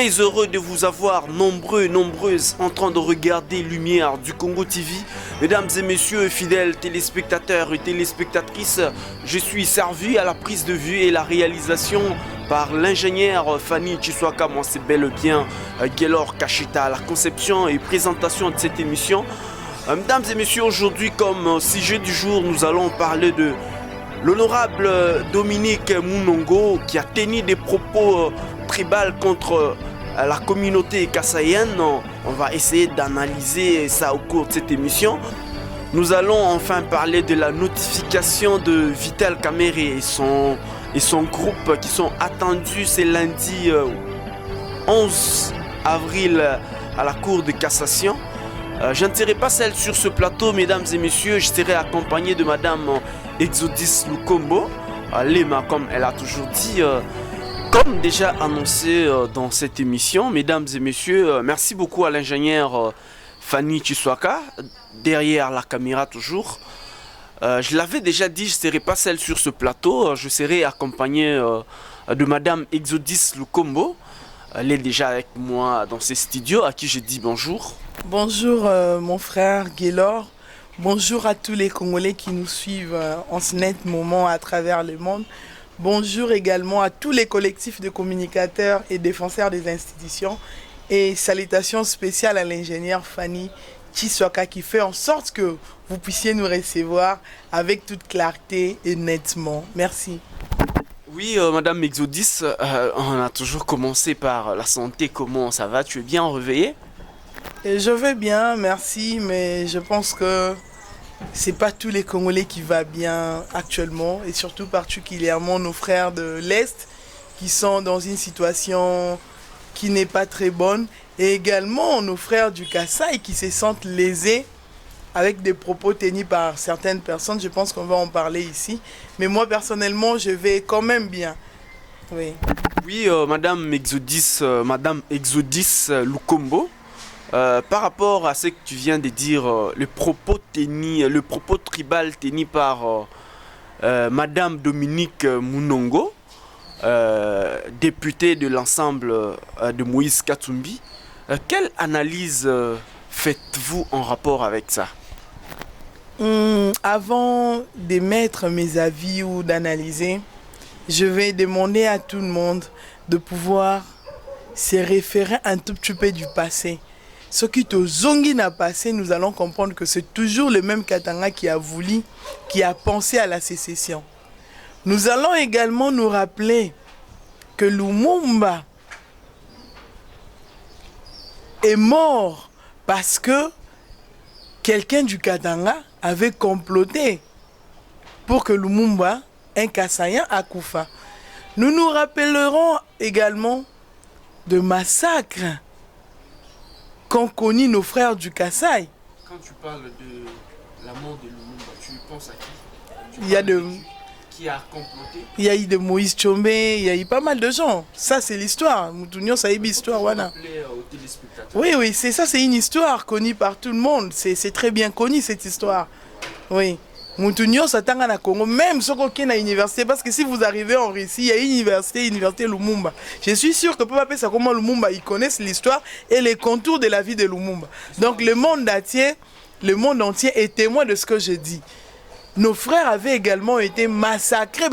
très heureux de vous avoir nombreux et nombreuses en train de regarder Lumière du Congo TV. Mesdames et messieurs, fidèles téléspectateurs et téléspectatrices, je suis servi à la prise de vue et la réalisation par l'ingénieur Fanny Chiswaka, moi c'est bel et bien Gaylor Kashita, la conception et présentation de cette émission. Mesdames et messieurs, aujourd'hui comme sujet du jour, nous allons parler de l'honorable Dominique Munongo qui a tenu des propos tribaux contre la communauté kassaïenne. On va essayer d'analyser ça au cours de cette émission. Nous allons enfin parler de la notification de Vital Kamerhe et son groupe qui sont attendus ce lundi 11 avril à la Cour de cassation. Je ne serai pas seul sur ce plateau, mesdames et messieurs. Je serai accompagné de madame Exodus Lukombo, Lema comme elle a toujours dit, comme déjà annoncé dans cette émission. Mesdames et messieurs, merci beaucoup à l'ingénieur Fanny Chiswaka, derrière la caméra toujours. Je l'avais déjà dit, je ne serai pas seul sur ce plateau. Je serai accompagné de madame Exodus Lukombo. Elle est déjà avec moi dans ces studios, à qui je dis bonjour. Bonjour mon frère Gaylor. Bonjour à tous les Congolais qui nous suivent en ce net moment à travers le monde. Bonjour également à tous les collectifs de communicateurs et défenseurs des institutions. Et salutations spéciales à l'ingénieur Fanny Chiswaka qui fait en sorte que vous puissiez nous recevoir avec toute clarté et nettement. Merci. Oui, madame Exodus, on a toujours commencé par la santé. Comment ça va? Tu es bien réveillée? Et je vais bien, merci, mais je pense que c'est pas tous les Congolais qui vont bien actuellement, et surtout particulièrement nos frères de l'Est qui sont dans une situation qui n'est pas très bonne, et également nos frères du Kasaï qui se sentent lésés avec des propos tenus par certaines personnes. Je pense qu'on va en parler ici, mais moi personnellement je vais quand même bien. Oui, oui, madame Exodus Lukombo. Par rapport à ce que tu viens de dire, le propos tribal tenu par madame Dominique Munongo, députée de l'ensemble de Moïse Katumbi, quelle analyse faites-vous en rapport avec ça? Avant d'émettre mes avis ou d'analyser, je vais demander à tout le monde de pouvoir se référer un tout petit peu du passé. Ce qui te zongi n'a passé, nous allons comprendre que c'est toujours le même Katanga qui a voulu, qui a pensé à la sécession. Nous allons également nous rappeler que Lumumba est mort parce que quelqu'un du Katanga avait comploté pour que Lumumba, un Kassaïen, accoufa. Nous nous rappellerons également de massacres qu'ont connu nos frères du Kasaï. Quand tu parles de la mort de Lumumba, tu penses à qui? Il y a de... Qui a comploté? Il y a eu de Moïse Tshombe, il y a eu pas mal de gens. Ça, c'est l'histoire. Moutounio, ça a eu l'histoire. Voilà. Oui, c'est ça, c'est une histoire connue par tout le monde. C'est très bien connu, cette histoire. Oui. Moutounio, ça tanga na Congo, même ce qu'on a à l'université, parce que si vous arrivez en Russie, il y a une université Lumumba. Je suis sûr que Papa Pesa comment Lumumba, ils connaissent l'histoire et les contours de la vie de Lumumba. Donc le monde entier est témoin de ce que je dis. Nos frères avaient également été massacrés,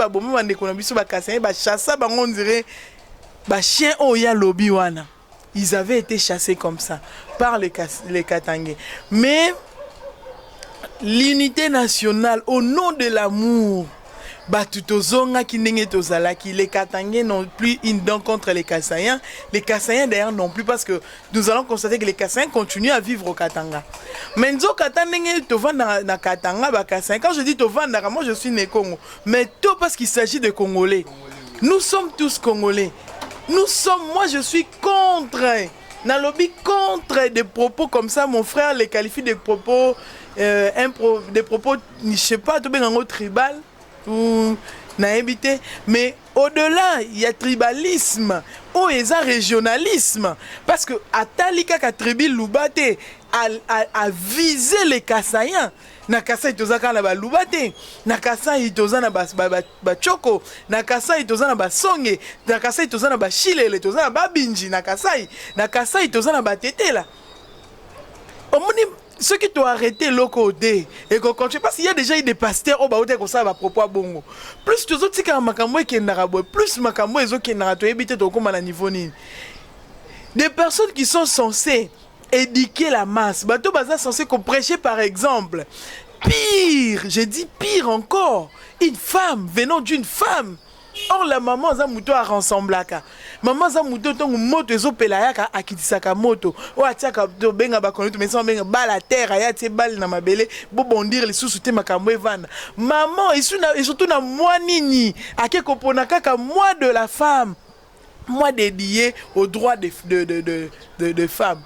ils avaient été chassés comme ça par les Katangais. Mais l'unité nationale, au nom de l'amour, les Katangais n'ont plus une dent contre les Kassaïens. Les Kassaïens d'ailleurs non plus, parce que nous allons constater que les Kassaïens continuent à vivre au Katanga. Mais quand je dis Tovandara, moi je suis né Congo. Mais tout parce qu'il s'agit de Congolais. Nous sommes tous Congolais. Moi je suis contre. Nalobi contre des propos comme ça. Mon frère les qualifie de propos, des propos, je sais pas, tout bien tribal ou naïbité. Mais Au-delà, il y a tribalisme, ou il y a régionalisme. Parce que Atalika Katribi Loubate a visé les Kassaïens. Na Kasaï tozaka na ba Loubate, na Kasaï tozana ba Choko, na Kasaï tozana ba Songe, na Kasaï tozana ba Chilele, tozana ba Binji, na Kasaï tozana ba Tetela. Ceux qui t'ont arrêté loko et quand tu parce qu'il y a déjà eu des pasteurs au baote comme ça va propos bongo. Plus tous autres qui makambo qui n'arabo, plus makambo les autres qui n'arato éviter de comme à niveau ni. Des personnes qui sont censées éduquer la masse, bateau baza censé qu'on prêcher par exemple. Pire, j'ai dit pire encore, une femme venant d'une femme. Or la maman za muto a rassemblaka. Maman za muto tongo moto ezo pelayaka akitisaka moto. O atiaka to benga ba koneto mais sans benga bala terre ya tie bal na mabele bo bondir les sous te makambo evanda. Maman et surtout na moi nini ake kopona kaka moi de la femme. Moi dédié aux droits de femmes.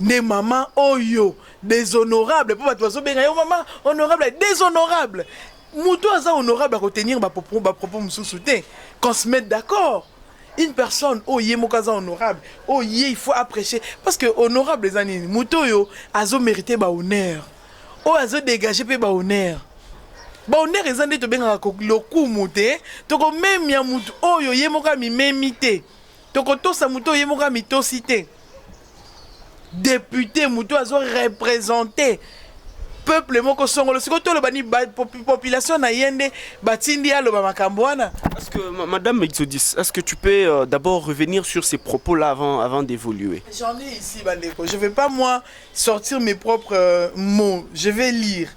Des mamans oyo déshonorables pour bato bazo benga yo maman honorable déshonorable. Mouto aza honorable à retenir ma propos moussouté. Qu'on se mette d'accord. Une personne, oh yé mokaza honorable, oh yé il faut apprécier. Parce que honorable les années, Mouto yo azo mérité ba honneur. Oh azo dégagé pe ba honneur. Ba honneur les années to benga le coup mouté. Toko même ya mouto, oh yo yé moka mi mémité. Toko to sa mouto yé moka mi to cité. Député mouto azo représenté. Peuple moko songolo siko to le bani population na yende batindi alo ba makamboana. Est-ce que madame Exodis, est-ce que tu peux d'abord revenir sur ces propos là avant d'évoluer? J'en ai ici Bandeko, je vais pas moi sortir mes propres mots, je vais lire.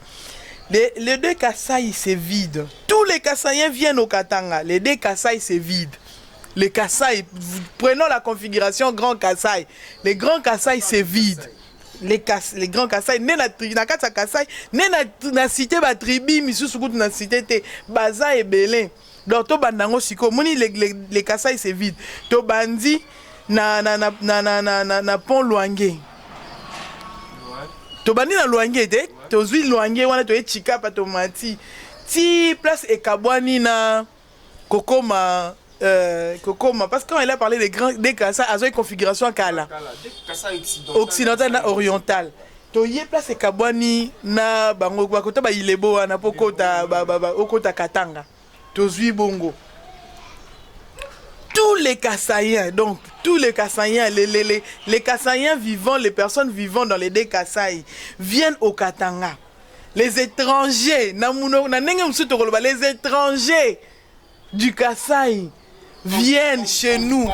Les deux Kasaï c'est vide. Tous les Kasaïens viennent au Katanga, les deux Kasaï c'est vide. Les Kasaï, prenons la configuration grand Kasaï. Les grands Kasaï c'est vide. Les grands Kasaï, né na kata Kasaï, né na cité ba tribu misusu kutu na cité te baza et belin. Donc to bandango siko moni les Kasaï c'est vide. To bandi na pont Luange. To bandi na Luange te, to zui Luange wana to e chika pa to mati. Ti place e kabwani na kokoma Kokoma, parce que quand il a parlé des Kasaï, à une configuration Kala, occidental na oriental. To yé place e kabwani na bango bakota ba ilebo na pokota okota Katanga. To zui bongo. Tous les Kasaïens, donc tous les Kasaïens, les Kasaïens vivants, les personnes vivant dans les deux Kasaï viennent au Katanga. Les étrangers, les étrangers du Kasaï viennent chez nous.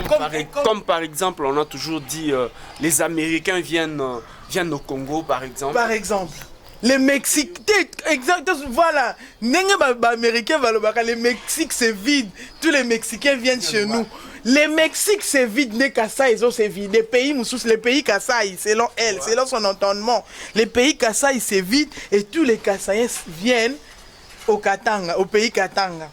Comme par exemple, on a toujours dit les Américains viennent au Congo, par exemple. Par exemple. Les Mexicains, exactement, voilà. Les Mexiques c'est vide. Tous les Mexicains viennent chez nous. Les Mexiques c'est vide, les Kasaï c'est vide. Les pays Moussous, les pays Kasaï, selon elle, selon son entendement. Les pays Kasaï c'est vide et tous les Kasaïens viennent au Katanga, au pays Katanga.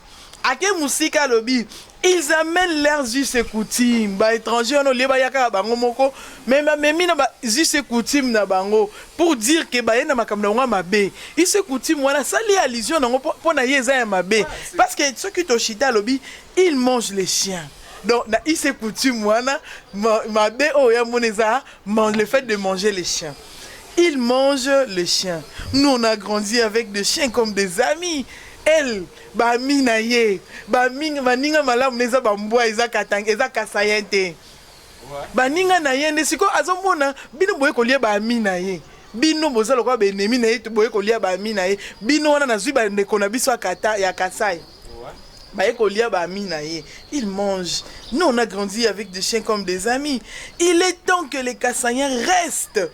Ake Moussika Lobby, ils amènent leurs us et coutumes. Bah étrangers on les bayaka bango moko, mais mina ba us et coutumes na bango pour dire que ba yena makamna nga mabe. Us et coutumes wana sali allusion na pour na yeza ya mabe. Parce que ceux qui toshita Lobby, ils mangent les chiens. Donc na us et coutumes wana mabe oh ya moneza mange le fait de manger les chiens. Ils mangent les chiens. Nous on a grandi avec des chiens comme des amis. Elle ba mina ye ba minga baninga malamu neza bambwa eza katanga eza kasayente baninga na ye ndesiko azomona bino boye kolia ba mina ye bino bozalo kwa benemi na ye boye kolia ba mina ye bino wana nazwi ba ndeko na biso akata ya Kasai ba kolia ba mina ye. Ils mangent. Nous on a grandi avec des chiens comme des amis. Il est temps que les Kasaïens restent.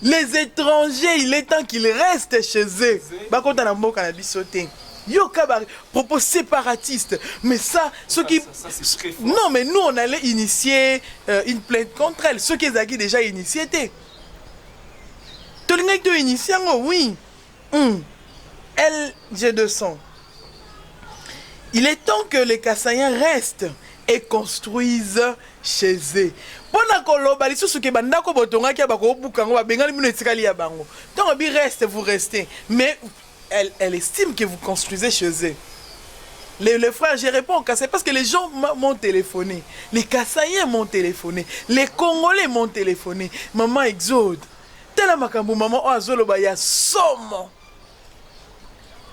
Les étrangers, il est temps qu'ils restent chez eux. Bakota na mboka na biso te. Yo kabari, propos séparatistes. Mais ça, ceux qui... c'est très fort. Non, mais nous, on allait initier une plainte contre elle. Ceux qui ont déjà initié. Tu l'as initié, oui. LG200. Il est temps que les Kasaïens restent et construisent chez eux. Pendant que l'on balise ce que bandako botonga qui a bako bukango ba bengali mino etikali ya bango. Tant bi reste vous restez, mais elle estime que vous construisez chez eux. Les frères, je réponds au Kassai parce que les gens m'ont téléphoné. Les Kassaïens m'ont téléphoné. Les Congolais m'ont téléphoné. Maman Exode. Tela makambo maman Oazolo Baya Somme.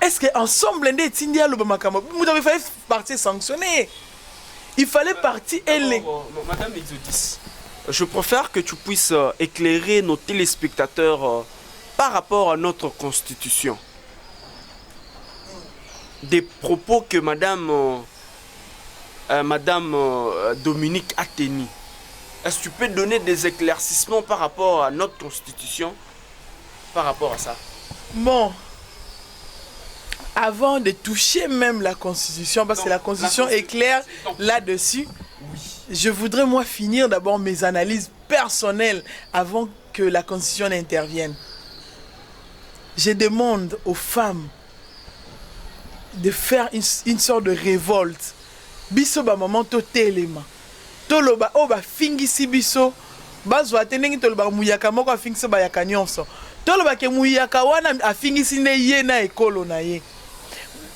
Est-ce qu'ensemble, vous avez fait partir sanctionner? Il fallait partir et les... Madame Exodis, je préfère que tu puisses éclairer nos téléspectateurs par rapport à notre constitution. Des propos que Madame Dominique a tenus. Est-ce que tu peux donner des éclaircissements par rapport à notre constitution, par rapport à ça? Bon. Avant de toucher même la Constitution, parce que la Constitution est claire là-dessus, oui. Je voudrais moi finir d'abord mes analyses personnelles avant que la Constitution n'intervienne. Je demande aux femmes de faire une sorte de révolte. Biso ba maman to telema. Toloba o ba fingisi biso. Bazwa tenengi toloba muyaka moko afingisi ba yaka nyonso. Toloba ke muyaka wana afingisi ne ye na ekolo na ye.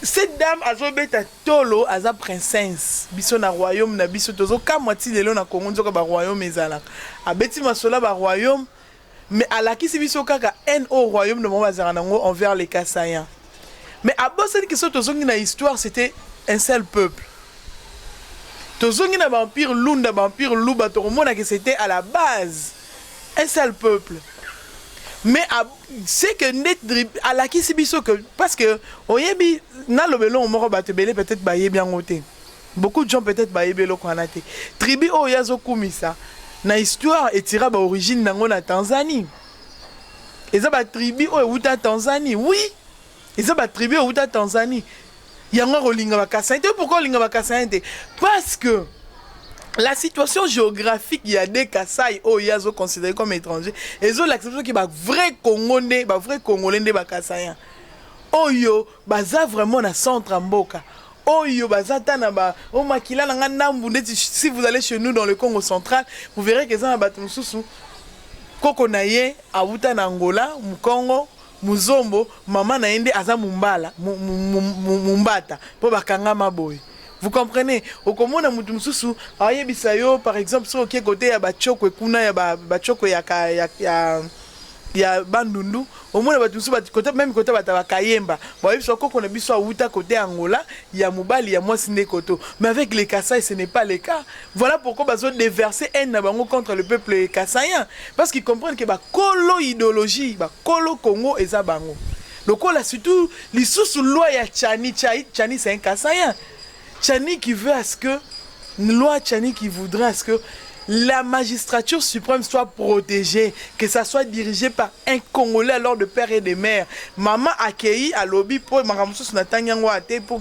Cette dame azobeta tolo aza princesse biso na royaume na biso tozo kamwati lelo na Congo nzoka ba royaume ezala abeti masola ba royaume mais alakisi biso kaka en au royaume de Mobazara nango envers les Kassaïens. Mais abos cette question tozongi na histoire c'était un seul peuple. Tozongi na vampire Lunda vampire Luba toromona que c'était à la base un seul peuple. Mais c'est que net à la qui biso que parce que oyebi na lobelo moko batebele peut-être baye bien ngoté. Beaucoup de gens peut-être baye belo kwanate. Tribu o yazo kumisa na histoire etira ba origine nango na Tanzanie. Eza ba tribu o uta Tanzanie. Oui. Eza ba tribu o uta Tanzanie. Yango rolinga ba Kassaïen. Pourquoi linga ba Kassaïen? Parce que la situation géographique, il y a des Kassai où il y a considérés comme étrangers. Et ils ont l'acceptation qu'il y a vrai Congolais, vrai Congolais des Kassaïens. Oyo, baza vraiment na centre Mboka. Oyo, baza tanaba, o makila na ngambu. Si vous allez chez nous dans le Congo central, vous verrez que ça batum susu. Koko naye, abuta na Angola, Mukongo, Muzombo, maman na ende aza mumbala, mumbata, po bakanga maboy. Vous comprenez? Au Komona Mutumsusu, Ayebisayo, par exemple, sur le côté ya Bachoko Kuna ya Bachoko ya Bandundu, au moins côté même côté Bataba Kayemba. Bon, il faut qu'on a biso Outa côté Angola, il y a Moubali, il y a Mwasine Koto. Mais avec les Kassai, ce n'est pas le cas. Voilà pourquoi ils ont déversé un nabango contre le peuple kassaïen. Parce qu'ils comprennent que la colo idéologie, la colo Congo et Zabango. Donc là, surtout, les sous-loi ya Tchani, Tchani c'est un Kassaïen. Tchani qui veut à ce que, une loi Tchani qui voudrait à ce que la magistrature suprême soit protégée, que ça soit dirigé par un Congolais alors de père et de mère. Maman accueilli à lobby pour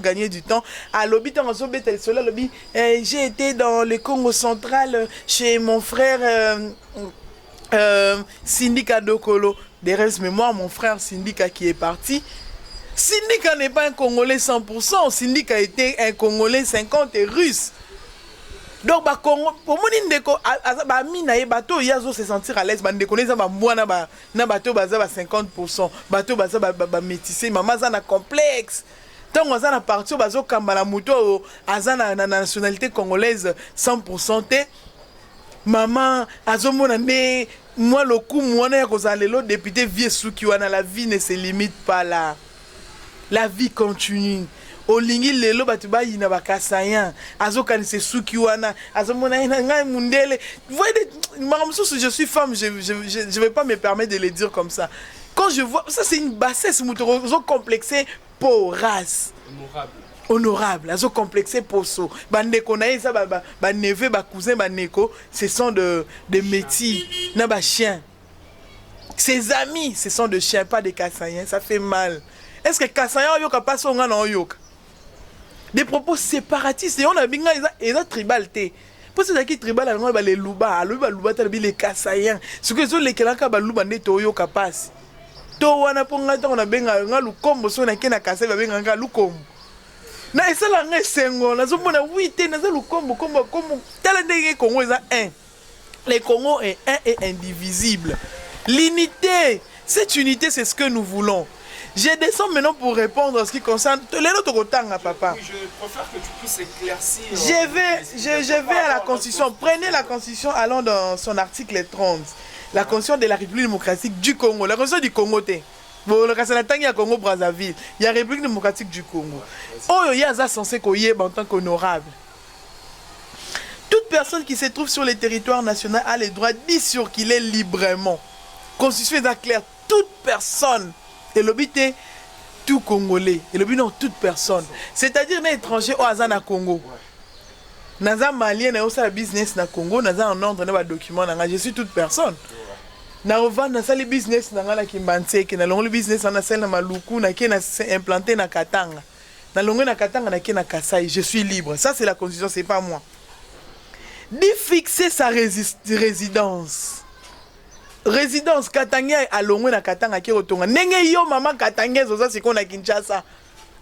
gagner du temps. À lobby, j'ai été dans le Congo central chez mon frère Sindika Dokolo. Derrière mémoire, mon frère Sindika qui est parti. Sindika n'est pas un Congolais 100%, Sindika était un Congolais 50 et russe. Donc, pour moi, bateau, il y a se sentir à l'aise. Bande connaît ça, moi, na bateau, baza 50%. Bateau, baza métissé, maman, ça na complexe. Tant qu'on a parti, bazo kambala moto, azana na nationalité congolaise 100%. Maman, azomona ne, moi, le coup, moi, na kozalelo député vieux souki wana, la vie ne se limite pas là. La vie continue. Olingi lelo batuba yina bakassaïen. Azo kanise suki wana. Azo mona ngai mundele. Vous voyez, je suis femme, je vais pas me permettre de le dire comme ça. Quand je vois, ça c'est une bassesse moutoro complexé pour race. Honorable. Azo complexé pour so. Bandeko na ça ba neveu ba cousin ba neko, ce sont de métis, na ba chien. Ses amis, ce sont de chiens, pas des kassaïens, ça fait mal. Est-ce que Kassaïen yoka passe au ngana yoka? Des propos séparatistes et on a bien ils ont tribalité. Pour ceux qui tribal on va les luba, les Kassaïens. Ce que sont les kelaka ba luba ne to yoka passe. To wana ponga to na benga ngalu kombo so na kena Kassai ba benga ngalu kombo. Na esala nga sengo na zomona 8 na za lu kombo tala ndenge Congo est un. Le Congo est un et indivisible. L'unité, cette unité c'est ce que nous voulons. Je descends maintenant pour répondre à ce qui concerne l'autre Rotanga, papa. Oui, je préfère que tu puisses éclaircir. Je vais à la Constitution. Prenez la Constitution, allons dans son article 30. La Constitution de la République démocratique du Congo. La Constitution du Congo, bon, le Kassanatang, il y a Congo Brazzaville. Il y a la République démocratique du Congo. Oh, il y a ça censé qu'on y est en tant qu'honorable. Toute personne qui se trouve sur le territoire national a le droit d'y circuler librement. Constitution est claire. Toute personne, et l'obité, tout Congolais, et l'obité, non, toute personne. C'est-à-dire, les étrangers au hasard na Congo. Naza malien, na osa business na Congo, naza en ordre, na document, je suis toute personne. Na revendre na sali business na ngala kimbanseke, na longo business na sali na maluku, na ke na implanté na Katanga. Na longo na Katanga, na ke na Kasai, je suis libre. Ça, c'est la constitution, c'est pas moi. D'y fixer sa résidence. Résidence Katanga à longo na Katanga ki rotonga. Nenge yo maman Katanga zoza siko na Kinshasa.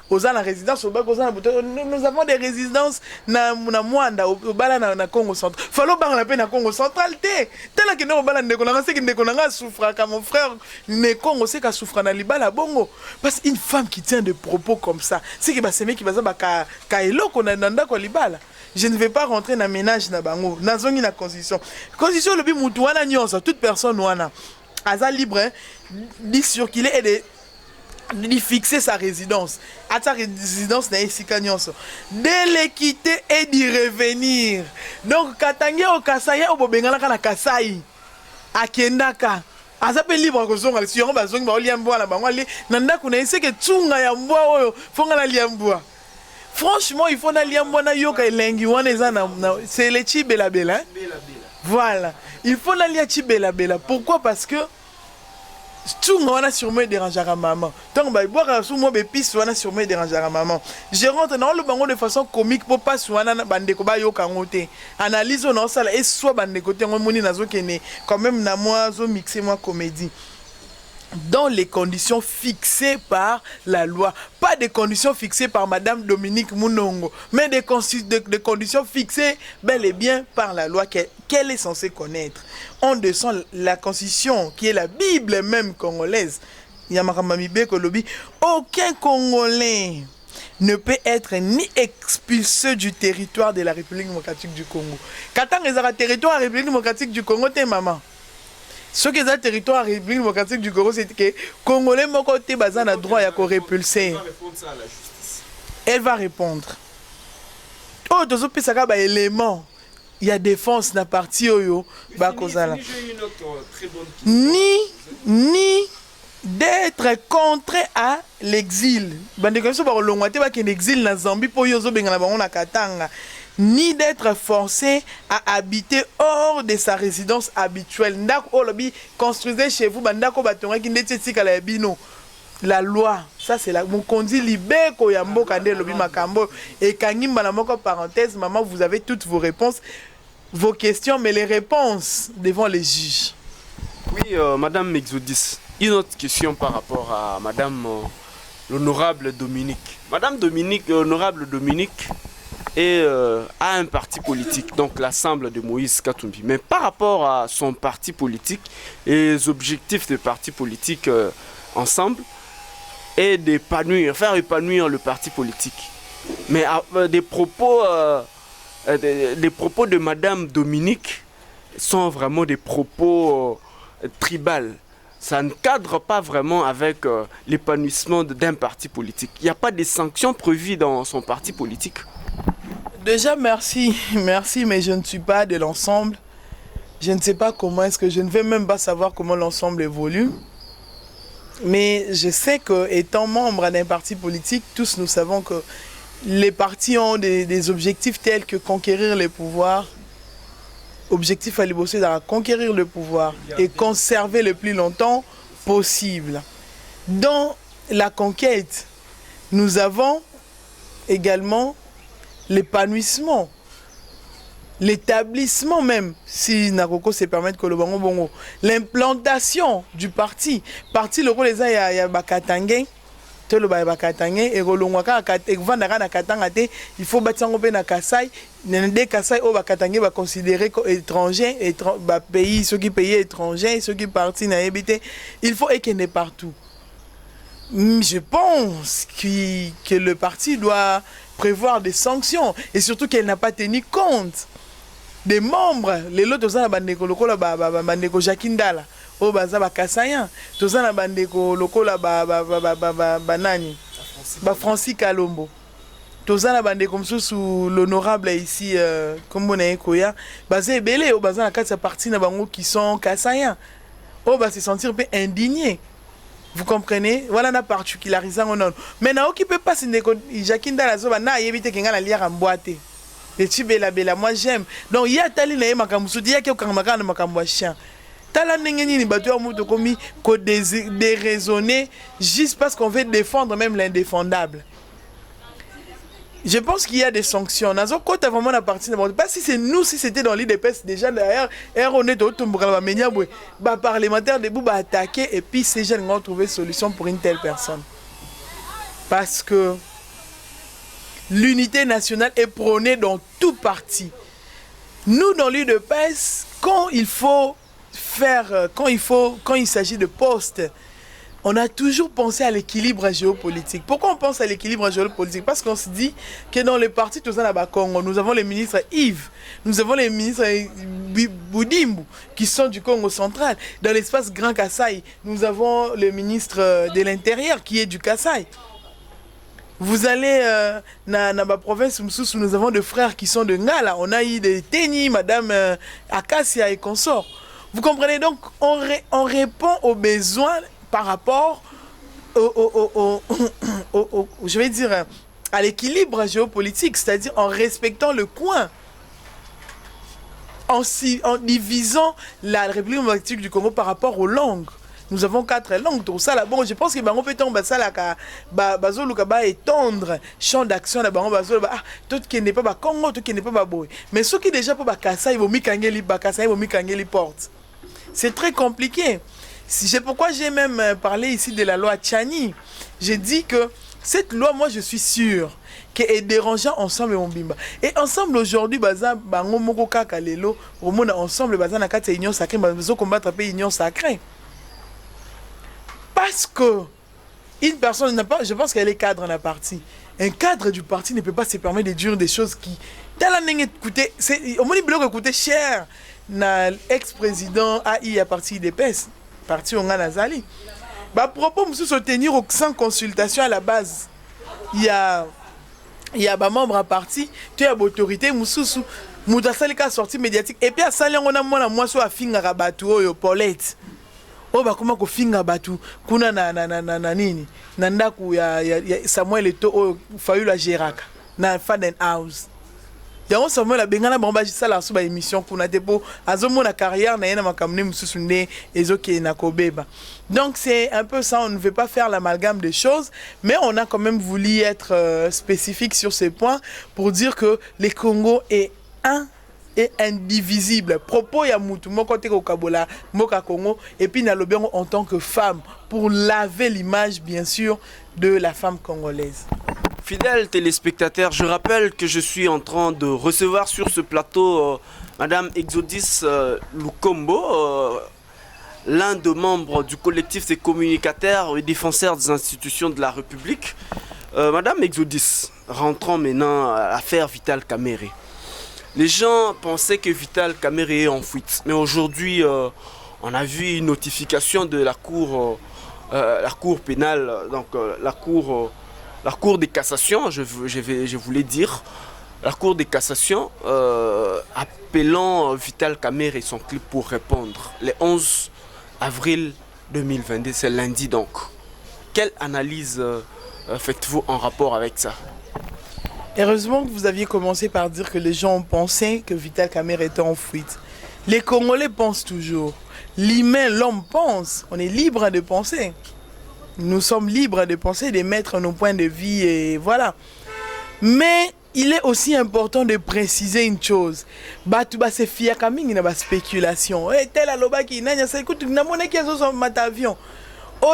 Oza na résidence au bas nous avons des résidences na Mwanda au bala na Congo central. Fallo bang la peine na Congo central té. Tela que no bala ndeko na seki ndeko na souffra comme mon frère ne Congo c'est ka souffra na libala bongo. Parce qu'une femme qui tient des propos comme ça, c'est que ba seme qui baza ba ka eloko na ndanda ko libala. Je ne vais pas rentrer dans le ménage na bango. Nazongi na constitution. Constitution le bi mutu wana nyonso toute personne wana. Aza libre dit sur qu'il est de fixer sa résidence. À sa résidence, de l'équité et d'y revenir. Donc, Katanga au Kasai, au Bobengala na Kasai, à Kendaka. À sa libre que son si on va zong ba liamboa la bango ali nanda kuna ese que tsunga ya mboa oyo fonga la liamboa. Franchement, il faut na liamboa na yoka elengi wana eza na c'est le chibela bela. Voilà. Il faut na lia chibela bela. Pourquoi? Parce que tout le monde sûrement dérangera maman. Donc, bah, boire sous moi, piste, on a sûrement dérangera maman. Je rentre dans le bango de façon comique pour pas soit na bande ko ba yo kangote. Analyse on ça et soit bande côté on moni nazo kene quand même na moi zo mixer moi comédie. Dans les conditions fixées par la loi. Pas des conditions fixées par Madame Dominique Mounongo, mais des conditions fixées bel et bien par la loi qu'elle est censée connaître. On descend la constitution, qui est la Bible même congolaise. Aucun Congolais ne peut être ni expulsé du territoire de la République démocratique du Congo. Quand on est dans le territoire de la République démocratique du Congo, t'es maman. Ce qui est dans le territoire de la République démocratique du Congo, c'est que les Congolais ont le droit à repulser. Elle va répondre. Oh, dans ce pays, ça a élément. Il y a défense dans la partie oyo. Ni d'être contraint à l'exil. Ni d'être forcé à habiter hors de sa résidence habituelle. Construisez chez vous, la loi, ça c'est la Mukondi Libeko Yambo Kande Lobi Makambo et Kangimba la moko parenthèse, maman, vous avez toutes vos réponses, vos questions, mais les réponses devant les juges. Oui, Madame Exodis, une autre question par rapport à Madame l'honorable Dominique. Madame Dominique, l'honorable Dominique a un parti politique, donc l'Assemblée de Moïse Katumbi. Mais par rapport à son parti politique et les objectifs de parti politique ensemble, et d'épanouir, faire épanouir le parti politique. Mais des propos de Madame Dominique sont vraiment des propos tribales. Ça ne cadre pas vraiment avec l'épanouissement d'un parti politique. Il n'y a pas de sanctions prévues dans son parti politique. Déjà, merci, mais je ne suis pas de l'ensemble. Je ne sais pas comment est-ce que je ne vais même pas savoir comment l'ensemble évolue. Mais je sais que, étant membre d'un parti politique, tous nous savons que les partis ont des objectifs tels que conquérir le pouvoir. Objectif à l'ébosser à conquérir le pouvoir et conserver le plus longtemps possible. Dans la conquête, nous avons également l'épanouissement, l'établissement même, si Nakoko se permet que le bongo, l'implantation du parti. Parti le rôle les a ya bakatangé, tout le bakatangé et rolongwaka et vandara na katanga te, il faut bâtir un peu na Kasai, des Kasai au bakatangé va considérer comme étranger, pays ceux qui payent étrangers, ceux qui partent na habité, il faut équiner partout. Je pense que le parti doit prévoir des sanctions et surtout qu'elle n'a pas tenu compte des membres. Les lots de bandeko lokola bandeko Jakindala o baza ba Kasayan, tozana bandeko lokola banani ba Francis Kalombo. Tozana bandeko msusu l'honorable ici comme on est koya, baza ebele o baza na kati ya parti na bango qui sont Kasayan. O ba se sentir peu indigné. Vous comprenez? Voilà la particularisation non. Maintenant, qui peut pas se Jakinda la zoba na yebite kenga la lire en boîte. Et tu bela bela, moi j'aime. Donc il y a tali na makamusu, il y a que kamaka na makambo chien. Tala nengeni ni bato amuto komi ko déraisonner juste parce qu'on veut défendre même l'indéfendable. Je pense qu'il y a des sanctions. Nazo quand t'as vraiment la partie, pas si c'est nous, si c'était dans l'IDPS déjà derrière, on est au Tombougra, bah parlementaire debout, bah attaquer et puis ces jeunes vont trouver solution pour une telle personne. Parce que l'unité nationale est prônée dans tout parti. Nous dans l'IDPS, quand il s'agit de postes, on a toujours pensé à l'équilibre géopolitique. Pourquoi on pense à l'équilibre géopolitique? Parce qu'on se dit que dans les partis, tout ça là-bas, Congo, nous avons les ministres Yves, nous avons les ministres Boudimbu, qui sont du Congo central. Dans l'espace Grand Kasaï, nous avons le ministre de l'Intérieur, qui est du Kasaï. Vous allez dans la province, nous avons des frères qui sont de Ngala. On a eu des Teni, Madame Akassia et consorts. Vous comprenez? Donc, on répond aux besoins par rapport je vais dire, à l'équilibre géopolitique, c'est-à-dire en respectant le coin, en divisant la République démocratique du Congo par rapport aux langues. Nous avons 4 langues, tout ça là. Bon, je pense que on peut tomber ça là, étendre champ d'action là, tout qui n'est pas Congo, tout qui n'est pas boy. Mais ceux qui déjà pas Kassa, ils vont mikangeli Bakassa, ils vont mikangeli porte. C'est très compliqué. C'est pourquoi j'ai même parlé ici de la loi Tchani. J'ai dit que cette loi, moi je suis sûr qu'elle est dérangeant ensemble et on bimba. Et ensemble aujourd'hui, baza bango moko kaka lelo, romona ensemble baza na kati union sacrée, bazo combattre pe union sacrée. Parce que une personne n'a pas, je pense qu'elle est cadre dans la partie. Un cadre du parti ne peut pas se permettre de dire des choses qui écoutez, c'est au moins bloc coûter cher na ex-président AI à partir des PES. Parti on a Nazali. Bah propos monsieur se tenir sans consultation à la base. Il y a ba membre à parti, tu as autorité mususu, muta salika sortie médiatique et puis à sali on a moi so a finga rabatu oyo Paulette. Oh bah comment ko finga batu kuna na nini? Na ndaku ya Samuel Eto'o oyo fayu la Géraka na Faden House. Yango Samuel abengana bomba jisala so ba émission kuna depo azomona carrière na yena makamne mususu nde ezoke na kobeba. Donc c'est un peu ça, on ne veut pas faire l'amalgame des choses, mais on a quand même voulu être spécifique sur ces points pour dire que les Congo est un et indivisible. Propos ya mutu moko te ko kabola moka Congo et puis na lobengo en tant que femme pour laver l'image bien sûr de la femme congolaise. Fidèles téléspectateurs, je rappelle que je suis en train de recevoir sur ce plateau Madame Exodis Lukombo, l'un des membres du collectif des communicateurs et défenseurs des institutions de la République. Madame Exodis, rentrons maintenant à l'affaire Vital Kamerhe. Les gens pensaient que Vital Kamerhe est en fuite, mais aujourd'hui, on a vu une notification de la cour pénale, donc la Cour de cassation, je voulais dire, la Cour de cassation appelant Vital Kamerhe et son clip pour répondre. Le 11 avril 2022, c'est lundi donc. Quelle analyse faites-vous en rapport avec ça? Heureusement que vous aviez commencé par dire que les gens ont pensé que Vital Kamerhe était en fuite. Les Congolais pensent toujours. L'humain, l'homme pense. On est libre de penser. Nous sommes libres de penser, de mettre nos points de vie et voilà. Mais il est aussi important de préciser une chose. C'est fier comme une spéculation. Au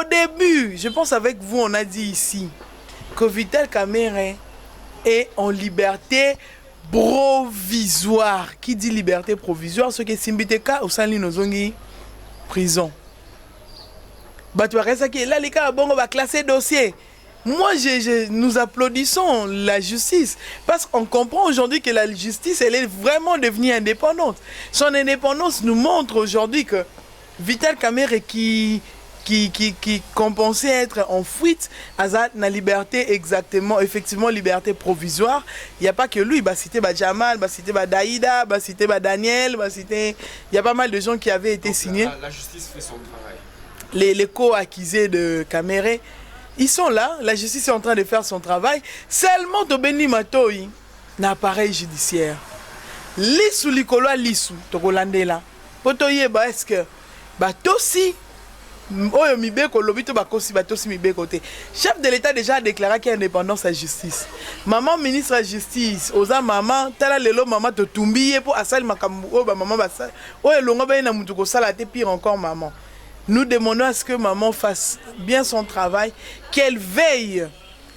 début, je pense avec vous, on a dit ici que Vital Kamerhe est en liberté provisoire. Qui dit liberté provisoire? Ce qui est Simbiteka ou Sanli Nozongi prison. Là, les gars, bon, on va classer dossier. Moi, nous applaudissons la justice parce qu'on comprend aujourd'hui que la justice, elle est vraiment devenue indépendante. Son indépendance nous montre aujourd'hui que Vital Kamerhe qui compensait être en fuite, Azad na liberté exactement, effectivement liberté provisoire. Il n'y a pas que lui, bah cité bah Jamal, bah cité bah Daïda, bah cité bah Daniel, bah cité, il y a pas mal de gens qui avaient été signés. La justice fait son travail. Les co-accusés de Kamerhe, ils sont là, la justice est en train de faire son travail. Seulement Tobeni Matoi, l'appareil judiciaire. Lissou likolo lissou, tokolandela. Potoye ba est-ce que ba tosi oyo mibeko lobito ba kosi ba tosi mibeko te. Chef de l'État déjà a déclaré qu'il y a indépendance à justice. Maman ministre de la justice, oza maman tala lelo maman to tumbiye pour asali makambu o ba maman ba sala. Oyo longa ba na mutu ko sala te pire encore maman. Nous demandons à ce que maman fasse bien son travail, qu'elle veille.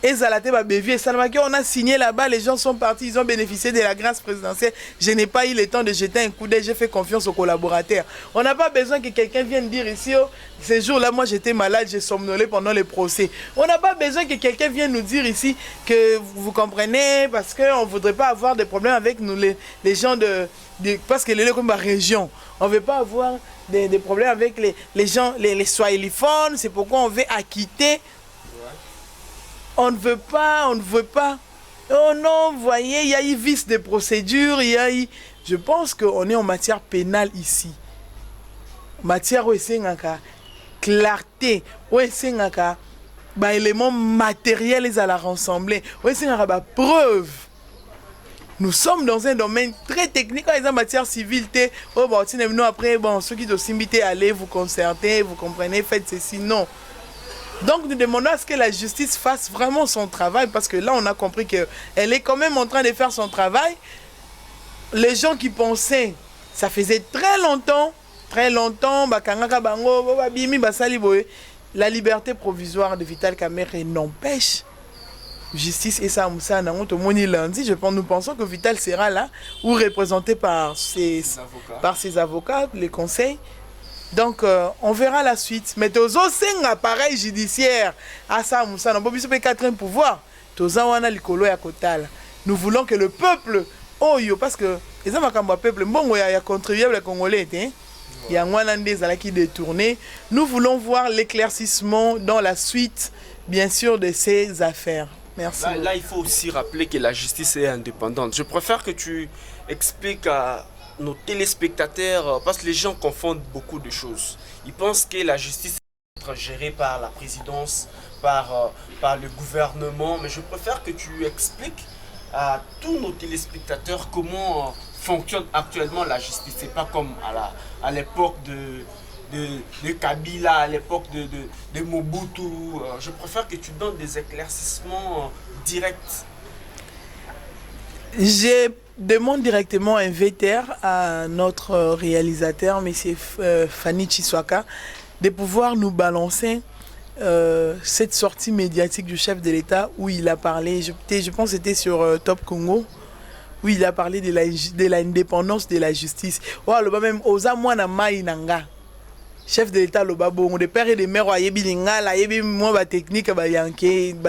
Et Zalaté Babévier, on a signé là-bas, les gens sont partis, ils ont bénéficié de la grâce présidentielle. Je n'ai pas eu le temps de jeter un coup d'œil, j'ai fait confiance aux collaborateurs. On n'a pas besoin que quelqu'un vienne dire ici, oh, ces jours-là, moi j'étais malade, j'ai somnolé pendant les procès. On n'a pas besoin que quelqu'un vienne nous dire ici que vous comprenez, parce qu'on ne voudrait pas avoir des problèmes avec nous, les gens parce que les comme ma région, on ne veut pas avoir des problèmes avec les gens, les swahiliphones, c'est pourquoi on veut acquitter. On ne veut pas. Oh non, vous voyez, il y a eu vice de procédure, il y a eu... Je pense qu'on est en matière pénale ici. Matière où c'est clarté, où c'est éléments matériels à la rassembler, où c'est preuve. Nous sommes dans un domaine très technique, en matière civile. Oh, bon, après, bon, ceux qui doivent s'inviter, allez vous concerter, vous comprenez, faites ceci. Non. Donc nous demandons à ce que la justice fasse vraiment son travail parce que là on a compris qu'elle est quand même en train de faire son travail. Les gens qui pensaient, ça faisait très longtemps, la liberté provisoire de Vital Kamerhe n'empêche justice et ça, je pense, nous pensons que Vital sera là ou représenté par ses avocats, les conseils. Donc, on verra la suite. Mais tous un appareil judiciaire à ça, Moussa, on peut pas quatre pouvoir. Tous wana likolo ya kotala. Nous voulons que le peuple, parce que les hommes comme peuple, bon, il y a contribuable congolais, il y a un des qui détourné. Nous voulons voir l'éclaircissement dans la suite, bien sûr, de ces affaires. Merci. Là, il faut aussi rappeler que la justice est indépendante. Je préfère que tu expliques à nos téléspectateurs, parce que les gens confondent beaucoup de choses. Ils pensent que la justice est gérée par la présidence, par le gouvernement, mais je préfère que tu expliques à tous nos téléspectateurs comment fonctionne actuellement la justice. C'est pas comme à l'époque de Kabila, à l'époque de Mobutu. Je préfère que tu donnes des éclaircissements directs. Je demande directement un VTR à notre réalisateur, M. Fanny Chiswaka, de pouvoir nous balancer cette sortie médiatique du chef de l'État où il a parlé, je pense que c'était sur Top Congo, où il a parlé de l'indépendance de la justice. Même Oza Mwana Mainanga. Chef de l'État, le babon, de père et de mère, moi, ma technique,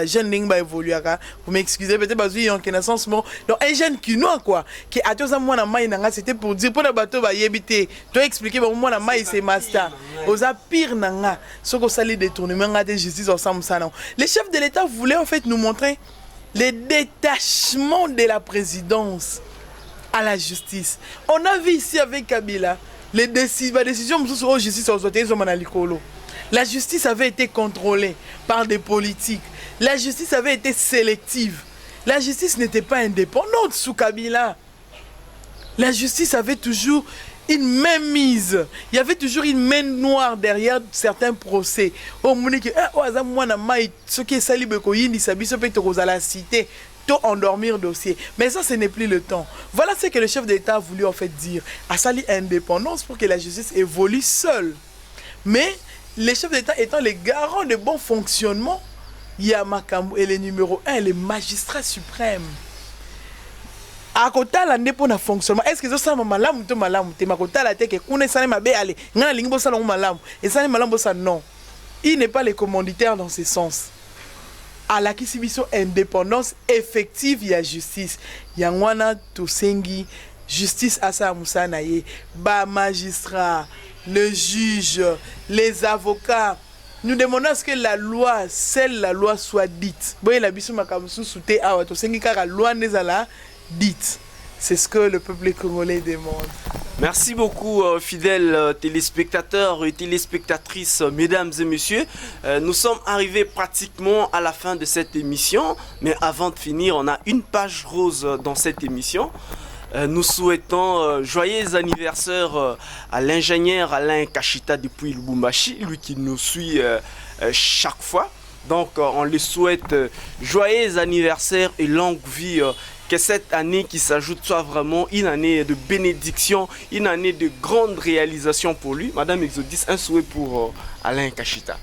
jeune évolué. Vous m'excusez, peut-être parce qu'il y a un sens. Donc, un jeune qui noie, quoi, qui a tous un mois c'était pour dire, pour le bateau, tu as expliqué, moi, c'est master. Aux pire, ce qu'on s'allait détournement de justice ensemble. Les chefs de l'État voulaient en fait nous montrer le détachement de la présidence à la justice. On a vu ici avec Kabila. Les décisions de justice la justice avait été contrôlée par des politiques. La justice avait été sélective. La justice n'était pas indépendante sous Kabila. La justice avait toujours une main mise. Il y avait toujours une main noire derrière certains procès. Endormir dossier. Mais ça, ce n'est plus le temps. Voilà ce que le chef d'État a voulu en fait dire. À Sali indépendance pour que la justice évolue seule. Mais les chefs d'État étant les garants de bon fonctionnement, il y a Makambu et le numéro 1, les magistrats suprêmes. À côté la ndépona fonctionnement, est-ce que ça malamu te makota la teke kune sane mabe ale ngana lingi bosa longo malamu et sane malamu bosa non. il n'est pas le commanditaire dans ce sens. À la Kisibiso indépendance effective, il y a justice. Yangwana Tosengi, justice à sa Moussanaye, ba magistrat, le juge, les avocats. Nous demandons à ce que la loi, celle la loi soit dite. Boye la biso makamusu soute awa Tosengi car la loi n'est pas dite. C'est ce que le peuple congolais demande. Merci beaucoup, fidèles téléspectateurs et téléspectatrices, mesdames et messieurs. Nous sommes arrivés pratiquement à la fin de cette émission. Mais avant de finir, on a une page rose dans cette émission. Nous souhaitons joyeux anniversaire à l'ingénieur Alain Kashita depuis Lubumbashi, lui qui nous suit chaque fois. Donc, on lui souhaite joyeux anniversaire et longue vie. Que cette année qui s'ajoute soit vraiment une année de bénédiction, une année de grande réalisation pour lui. Madame Exodis, un souhait pour Alain Kashita.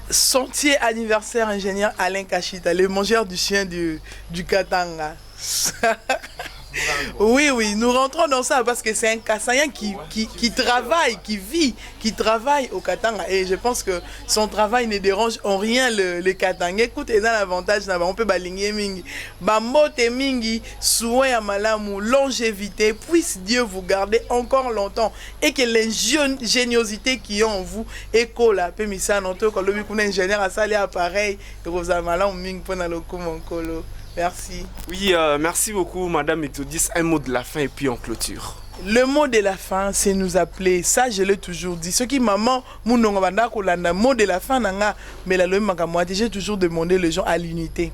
Centième anniversaire ingénieur Alain Kashita, le mangeur du chien du Katanga. Oui, oui, nous rentrons dans ça parce que c'est un Kassaïen qui travaille, qui travaille au Katanga. Et je pense que son travail ne dérange en rien le Katanga. Écoute, et dans l'avantage, on peut baligner mingi. Bamote mingi, souhait à malamu, longévité, puisse Dieu vous garder encore longtemps. Et que l'ingéniosité qui est en vous, écho la pémissa, non, quand le bikuna ingénieur a salé appareil, et vous avez malamu mingi pour le coup, mon colo. Merci. Oui, merci beaucoup, Madame Exodis. Un mot de la fin et puis on clôture. Le mot de la fin, c'est nous appeler. Ça, je l'ai toujours dit. Ce qui maman, mot de la fin, mais j'ai toujours demandé les gens à l'unité.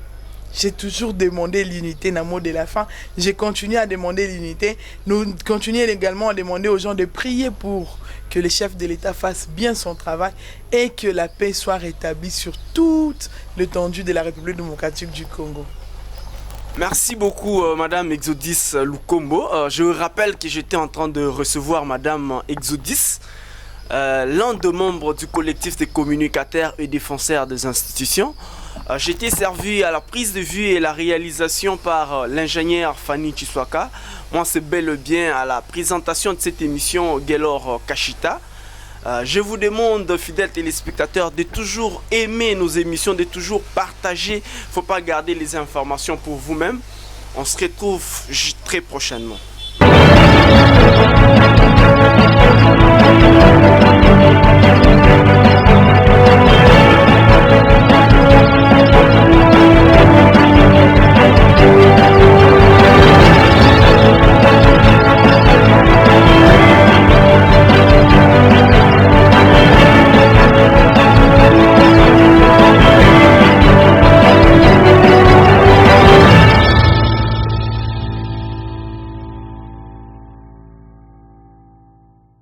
J'ai toujours demandé l'unité dans le mot de la fin. J'ai continué à demander l'unité. Nous continuons également à demander aux gens de prier pour que le chef de l'État fasse bien son travail et que la paix soit rétablie sur toute l'étendue de la République démocratique du Congo. Merci beaucoup, Madame Exodis Lukombo. Je vous rappelle que j'étais en train de recevoir Madame Exodis, l'un des membres du collectif des communicateurs et défenseurs des institutions. J'étais servi à la prise de vue et la réalisation par l'ingénieur Fanny Chiswaka. Moi, c'est bel et bien à la présentation de cette émission Gelor Kashita. Je vous demande, fidèles téléspectateurs, de toujours aimer nos émissions, de toujours partager. Il ne faut pas garder les informations pour vous-même. On se retrouve très prochainement.